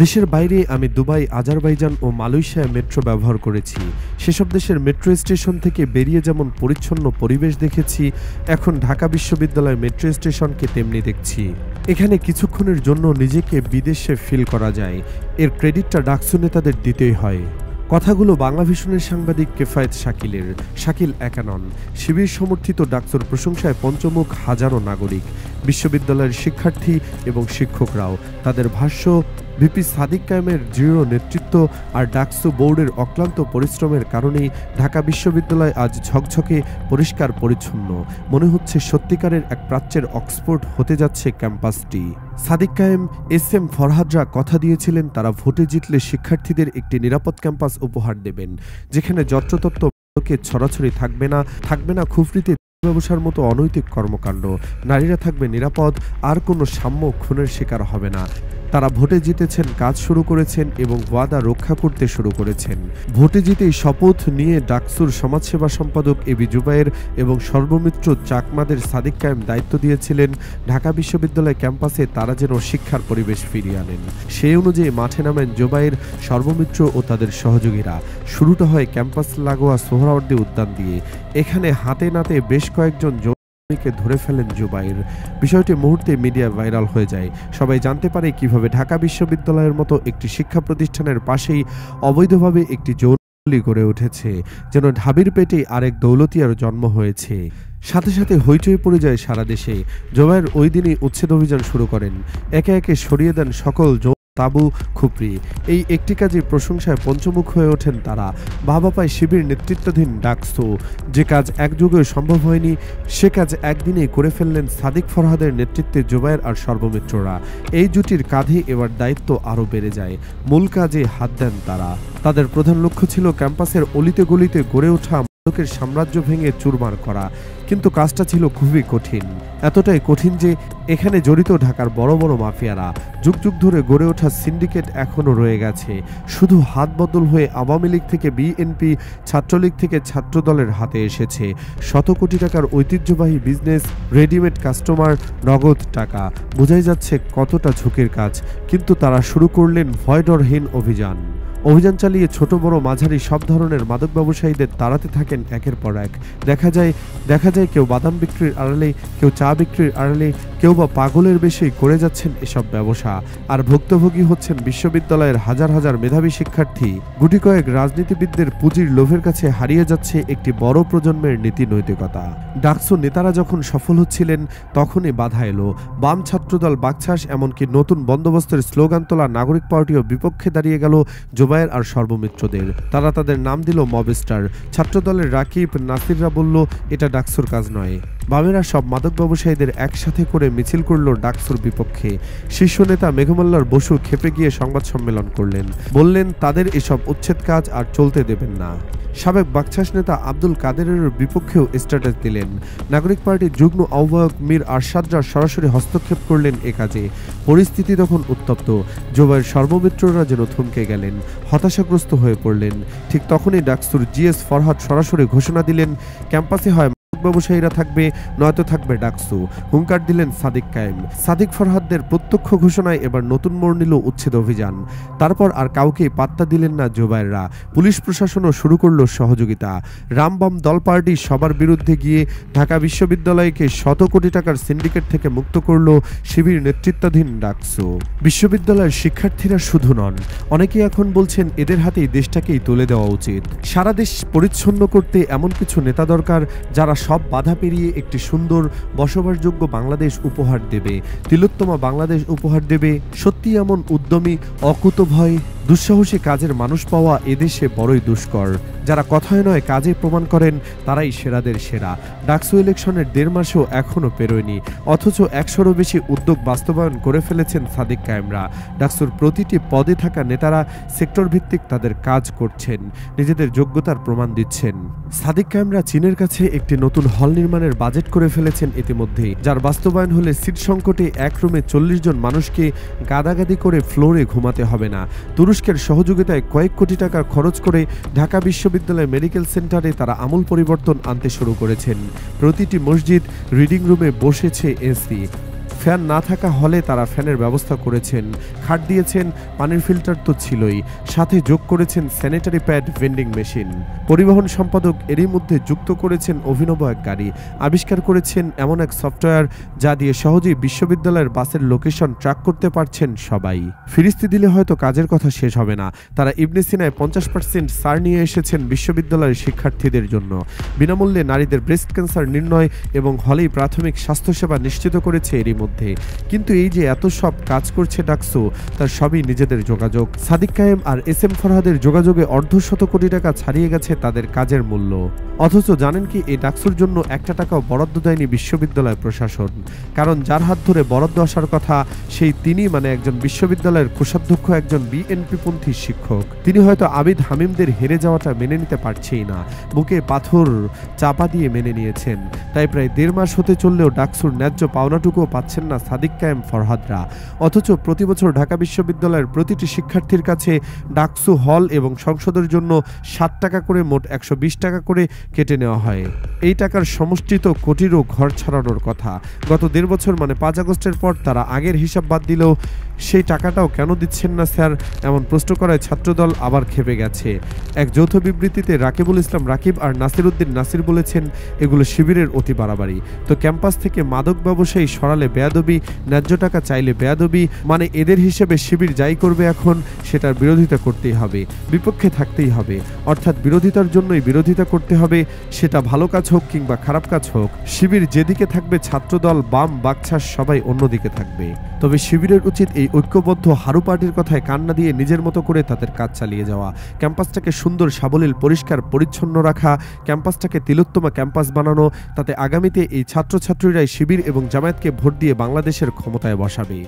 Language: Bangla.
দেশের বাইরে আমি দুবাই, আজারবাইজান ও মালয়েশিয়ায় মেট্রো ব্যবহার করেছি। সেসব দেশের মেট্রো স্টেশন থেকে বেরিয়ে যেমন পরিচ্ছন্ন পরিবেশ দেখেছি, এখন ঢাকা বিশ্ববিদ্যালয় মেট্রো স্টেশনকে তেমনি দেখছি। এখানে কিছুক্ষণের জন্য নিজেকে বিদেশে ফিল করা যায়। এর ক্রেডিটটা ডাকসু নেতাদের দিতেই হয়। কথাগুলো বাংলাভিশনের সাংবাদিক কেফায়েত শাকিলের। শাকিল একা নন, শিবির সমর্থিত ডাকসুর প্রশংসায় পঞ্চমুখ হাজারো নাগরিক, বিশ্ববিদ্যালয়ের শিক্ষার্থী এবং শিক্ষকরাও। তাদের ভাষ্য, ভিপি সাদিক কায়েমের দৃঢ় নেতৃত্ব আর ডাকসু বোর্ডের অক্লান্ত পরিশ্রমের কারণেই ঢাকা বিশ্ববিদ্যালয় আজ ঝকঝকে পরিষ্কার পরিচ্ছন্ন। মনে হচ্ছে সত্যিকারের এক প্রাচ্যের অক্সফোর্ড হতে যাচ্ছে ক্যাম্পাসটি। সাদিক কায়েম, এস.এম. ফরহাদরা কথা দিয়েছিলেন তারা ভোটে জিতলে শিক্ষার্থীদের একটি নিরাপদ ক্যাম্পাস উপহার দেবেন, যেখানে যত্রতত্র ছড়াছড়ি থাকবে না খুফরিতে ব্যবসার মতো অনৈতিক কর্মকাণ্ড, নারীরা থাকবে নিরাপদ, আর কোনো সাম্য খুনের শিকার হবে না। তারা ভোটে জিতেছেন, কাজ শুরু করেছেন এবং ওয়াদা রক্ষা করতে শুরু করেছেন। ভোটে জিতেই শপথ নিয়ে ডাকসুর সমাজসেবা সম্পাদক এবি জুবায়ের এবং সর্বমিত্র চাকমাদের সাদিক কায়েম দায়িত্ব দিয়েছিলেন ঢাকা বিশ্ববিদ্যালয় ক্যাম্পাসে তারা যেন শিক্ষার পরিবেশ ফিরিয়ে আনেন। সেই অনুযায়ী মাঠে নামেন জুবায়ের, সর্বমিত্র ও তাদের সহযোগীরা। শুরুটা হয় ক্যাম্পাস লাগোয়া সোহরাওয়ার্দী উদ্যান দিয়ে। এখানে হাতে নাতে বেশ কয়েকজন ধরে ফেলেন জুবায়ের। বিষয়টি মুহূর্তে মিডিয়া ভাইরাল হয়ে যায়। সবাই জানতে পারে কিভাবে ঢাকা বিশ্ববিদ্যালয়ের মতো একটি শিক্ষা প্রতিষ্ঠানের পাশেই অবৈধভাবে একটি যৌনপল্লী গড়ে উঠেছে, যেন ঢাবির পেটে আরেক দৌলতিয়ার জন্ম হয়েছে। সাথে সাথে হইচই পড়ে যায় সারা দেশে। জুবায়ের ওই দিনই উচ্ছেদ অভিযান শুরু করেন। একে একে সরিয়ে দেন সকল তাবু খুপরি। এই একটি কাজে প্রশংসায় পঞ্চমুখ হয়ে ওঠেন তারা। বাবা পায় শিবির নেতৃত্বাধীন ডাকসু। যে কাজ এক যুগে সম্ভব হয়নি, সে কাজ একদিনেই করে ফেললেন সাদিক ফরহাদের নেতৃত্বে জুবায়ের আর সর্বমিত্ররা। এই জুটির কাঁধে এবার দায়িত্ব আরও বেড়ে যায়। মূল কাজে হাত দেন তারা। তাদের প্রধান লক্ষ্য ছিল ক্যাম্পাসের অলিতে গলিতে গড়ে ওঠা মাদকের সাম্রাজ্য ভেঙে চুরমার করা। কিন্তু কাজটা ছিল খুবই কঠিন, এতটাই কঠিন যে এখানে জড়িত ঢাকার বড় বড় মাফিয়ারা। যুগ যুগ ধরে গড়ে ওঠা সিন্ডিকেট এখনও রয়ে গেছে। শুধু হাত বদল হয়ে আওয়ামী লীগ থেকে বিএনপি, ছাত্রলীগ থেকে ছাত্রদলের হাতে এসেছে শত কোটি টাকার ঐতিহ্যবাহী বিজনেস, রেডিমেড কাস্টমার, নগদ টাকা। বোঝাই যাচ্ছে কতটা ঝুঁকির কাজ। কিন্তু তারা শুরু করলেন ভয়ডরহীন অভিযান চালিয়ে ছোট বড় মাঝারি সব ধরনের মাদক ব্যবসায়ীদের তাড়াতে থাকেন একের পর এক। দেখা যায় কেউ বাদাম বিক্রির আড়ালে, কেউ চা বিক্রির আড়ালে, কেউ বা পাগলের বেশি করে যাচ্ছেন এসব ব্যবসা। আর ভুক্তভোগী হচ্ছেন বিশ্ববিদ্যালয়ের হাজার হাজার মেধাবী শিক্ষার্থী। গুটি কয়েক রাজনীতিবিদদের পুঁজির লোভের কাছে হারিয়ে যাচ্ছে একটি বড় প্রজন্মের নীতি নৈতিকতা। ডাকসু নেতারা যখন সফল হচ্ছিলেন, তখনই বাধা এলো। বাম ছাত্রদল বাকছাস, এমনকি নতুন বন্দোবস্তের স্লোগান তোলা নাগরিক পার্টিও বিপক্ষে দাঁড়িয়ে গেল জুবায়ের আর সর্বমিত্রদের। তারা তাদের নাম দিল মবস্টার। ছাত্রদলের রাকিব, নাসিররা বলল এটা ডাকসুর কাজ নয়। বামেরা সব মাদক ব্যবসায়ীদের একসাথে করে মিছিল করল ডাকসুর বিপক্ষে। শীর্ষ নেতা মেঘমাল্লার বসু খেপে গিয়ে সংবাদ সম্মেলন করলেন, বললেন তাদের এসব উচ্ছেদ কাজ আর চলতে দেবেন না। সাবেক বাকছাস নেতা আব্দুল কাদেরের বিপক্ষেও স্ট্যাটাস দিলেন। নাগরিক পার্টির যুগ্ম আহ্বায়ক মীর আরশাদরা সরাসরি হস্তক্ষেপ করলেন এ কাজে। পরিস্থিতি তখন উত্তপ্ত। জুবায়ের, সর্বমিত্ররা যেন থমকে গেলেন, হতাশাগ্রস্ত হয়ে পড়লেন। ঠিক তখনই ডাকসুর জিএস ফরহাদ সরাসরি ঘোষণা দিলেন, ক্যাম্পাসে হয় ব্যবসায়ীরা থাকবে, নয়তো থাকবে ডাকসু। হুঙ্কার দিলেন সাদিক কায়েম। সাদিক ফরহাদদের প্রত্যক্ষ ঘোষণায় এবার নতুন মোড় নিল উচ্ছেদ অভিযান। তারপর আর কাউকেই পাত্তা দিলেন না জুবায়েররা। পুলিশ প্রশাসনও শুরু করল সহযোগিতা। রামবাম দল পার্টি সবার বিরুদ্ধে গিয়ে ঢাকা বিশ্ববিদ্যালয়কে শত কোটি টাকার সিন্ডিকেট থেকে মুক্ত করল শিবির নেতৃত্বাধীন ডাকসু। বিশ্ববিদ্যালয়ের শিক্ষার্থীরা শুধু নন, অনেকেই এখন বলছেন এদের হাতেই দেশটাকেই তুলে দেওয়া উচিত। সারা দেশ পরিচ্ছন্ন করতে এমন কিছু নেতা দরকার যারা সব বাধা পেরিয়ে একটি সুন্দর বসবাসযোগ্য বাংলাদেশ উপহার দেবে, তিলোত্তমা বাংলাদেশ উপহার দেবে। সত্যি এমন উদ্যমী, অকুতভয়, দুঃসাহসী কাজের মানুষ পাওয়া এদেশে বড়ই দুষ্কর। যারা কথায় নয় কাজে প্রমাণ করেন, তারাই সেরাদের সেরা। ডাকসু ইলেকশনের 1.5 মাসও এখনও পেরোয়নি, অথচ 100-রও বেশি উদ্যোগ বাস্তবায়ন করে ফেলেছেন সাদিক কায়েমরা। ডাকসুর প্রতিটি পদে থাকা নেতারা সেক্টর ভিত্তিক তাদের কাজ করছেন, নিজেদের যোগ্যতার প্রমাণ দিচ্ছেন। সাদিক কায়েমরা চীনের কাছে একটি নতুন হল নির্মাণের বাজেট করে ফেলেছেন ইতিমধ্যেই, যার বাস্তবায়ন হলে সিট সংকটে এক রুমে 40 জন মানুষকে গাদাগাদি করে ফ্লোরে ঘুমাতে হবে না। তুরস্কের সহযোগিতায় কয়েক কোটি টাকা খরচ করে ঢাকা বিশ্ববিদ্যালয় মেডিকেল সেন্টারে তারা আমূল পরিবর্তন আনতে শুরু করেছেন। প্রতিটি মসজিদ, রিডিং রুমে বসেছে এসি। ফ্যান না থাকা হলে তারা ফ্যানের ব্যবস্থা করেছেন, খাট দিয়েছেন, পানির ফিল্টার তো ছিলই, সাথে যোগ করেছেন স্যানিটারি প্যাড, ভেন্ডিং মেশিন। পরিবহন সম্পাদক এরই মধ্যে যুক্ত করেছেন অভিনব এক গাড়ি, আবিষ্কার করেছেন এমন এক সফটওয়্যার যা দিয়ে সহজেই বিশ্ববিদ্যালয়ের বাসের লোকেশন ট্র্যাক করতে পারছেন সবাই। ফিরিস্তি দিলে হয়তো কাজের কথা শেষ হবে না। তারা ইবনে সিনায় 50% ছাড় নিয়ে এসেছেন বিশ্ববিদ্যালয়ের শিক্ষার্থীদের জন্য। বিনামূল্যে নারীদের ব্রেস্ট ক্যান্সার নির্ণয় এবং হলেই প্রাথমিক স্বাস্থ্যসেবা নিশ্চিত করেছে এরই মধ্যে। কিন্তু এই যে এত সব কাজ করছে ডাকসু, তার সবই নিজেদের যোগাযোগ। সাদিক কায়েম আর SM ফরহাদের যোগাযোগে অর্ধশত কোটি টাকা ছাড়িয়ে গেছে তাদের কাজের মূল্য। অথচ জানেন কি, এই ডাকসুর জন্য একটা টাকাও বরাদ্দ দেয়নি বিশ্ববিদ্যালয় প্রশাসন। কারণ যার হাত ধরে বরাদ্দ আসার কথা সেই তিনি, মানে একজন বিশ্ববিদ্যালয়ের কোষাধ্যক্ষ, একজন বিএনপিপন্থী শিক্ষক। তিনি হয়তো আবিদ হামিমদের হেরে যাওয়াটা মেনে নিতে পারছেই না, বুকে পাথর চাপা দিয়ে মেনে নিয়েছেন। তাই প্রায় 1.5 মাস হতে চললেও ডাকসুর ন্যায্য পাওনাটুকুও পাচ্ছেন না সাদিক কায়েম ফরহাদরা। অথচ প্রতি বছর ঢাকা বিশ্ববিদ্যালয়ের প্রতিটি শিক্ষার্থীর কাছে ডাকসু হল এবং সংসদের জন্য 7 টাকা করে, মোট 120 টাকা করে কেটে নেওয়া হয়। এই টাকার সমষ্টি তো কোটিরও ঘর ছাড়ানোর কথা। গত 1.5 বছর মানে 5 আগস্টের পর তারা আগের হিসাব বাদ দিলেও সেই টাকাটাও কেন দিচ্ছেন না স্যার, এমন প্রশ্ন করায় ছাত্রদল আবার খেপে গেছে। এক যৌথ বিবৃতিতে রাকিবুল ইসলাম রাকিব আর নাসির উদ্দিন নাসির বলেছেন, এগুলো শিবিরের অতি বাড়াবাড়ি। তো ক্যাম্পাস থেকে মাদক ব্যবসায়ী সরালে বেয়াদবি, ন্যায্য টাকা চাইলে বেয়াদবি, মানে এদের হিসেবে শিবির যাই করবে এখন সেটার বিরোধিতা করতেই হবে, বিপক্ষে থাকতেই হবে। অর্থাৎ বিরোধিতার জন্যই বিরোধিতা করতে হবে, সেটা ভালো কাজ হোক কিংবা খারাপ কাজ হোক। শিবির যেদিকে থাকবে, ছাত্রদল, বাম, বাকছাস সবাই অন্যদিকে থাকবে। তবে শিবিরের উচিত এই ঐক্যবদ্ধ হারু পার্টির কথায় কান্না দিয়ে নিজের মতো করে তাদের কাজ চালিয়ে যাওয়া, ক্যাম্পাসটাকে সুন্দর, সাবলীল, পরিষ্কার পরিচ্ছন্ন রাখা, ক্যাম্পাসটাকে তিলোত্তমা ক্যাম্পাস বানানো। তাতে আগামীতে এই ছাত্রছাত্রীরাই শিবির এবং জামায়াতকে ভোট দিয়ে বাংলাদেশের ক্ষমতায় বসাবে।